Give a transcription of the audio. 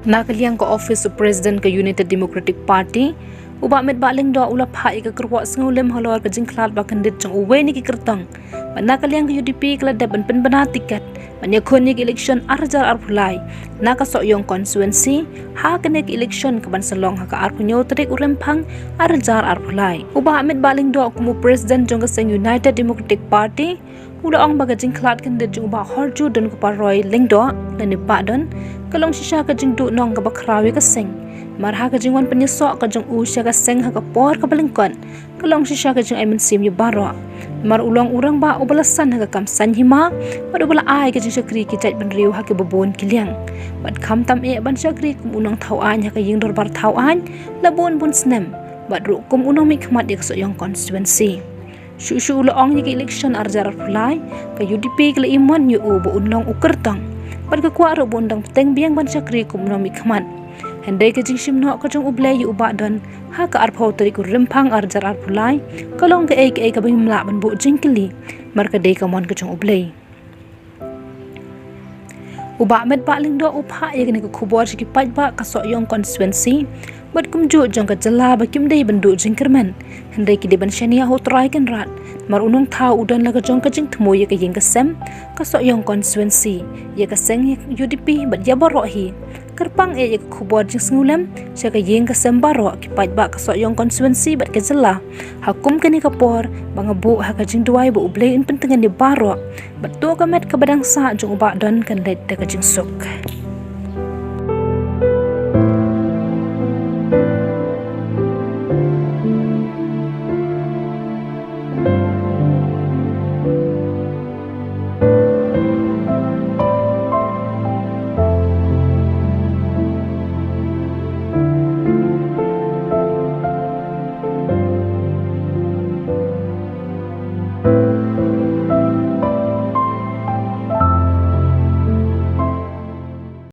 Nakaliang ka Office of President ka United Democratic Party uba met ba Lyngdoh ula Phah Kyrwoh Sngewlem halor ka jingklat ba kandid jang uwe ni kikertang nakaliang ka UDP kala deban penbanatikat manyakon election arjar arpulai nakasoyong constituency ha kanek election kaban salong ha ka arpunyo tarik urempang arjar arpulai uba met ba Lyngdoh kumu President jong ka SENG United Democratic Party ula ong baga jingklat kandid jang uba horju dan Hdr Lyngdoh lani padon kalong sisya ka jing du nong ka bakrawi ka SENG marha ka jingwan penyesok ka jing usya ka SENG ha ka por ka balengkon kalong sisya ka jing ay mensim yu baro mar ulang urang ba ubalasan ha ka kamsan hima mar ubala ay ka jing syakri ki jait ban riu ha ka babon kiliang bad kam tam e ban syakri kum unang tauan ha ka ying dorbar tauan labon bun snem bad ru kum unang mikmat ya ka soyong constituency Shushu ula ong ni election arjar pulai ka UDP kala imon yu u bu unlong ukertang bad ka kwa ro bondang teng biang ban syakri kum unang mikmat Hendai ka jing simno ka jong ublay yu uba don ha ka arpau tari ku rimpang arjar arpulai kalong ka ay ka bayum la ban bu jing kili mar ka day ka mon ka jong ublay uba met ba Lyngdoh upha ya kini ka kubor siki paj ba ka soyong constituency bad kum ju jong ka jala ba kim day bandu jing kermen hendai ki de ban shania ho try kan rat mar unong thau udon la ka jong ka jing thmo ya ka yeng ka sem ka soyong constituency ya ka SENG UDP bad ya baro hi kerpang e kubor jing Sngewlem sya ka yeng ka sembaro ki paj ba ka soyong constituency bat ka jela hakum kani ka por bangabu ha ka jing duai bu ublay in pentengan ni baro bat to ka met ka badang sa jong uba don kan let ka jing suk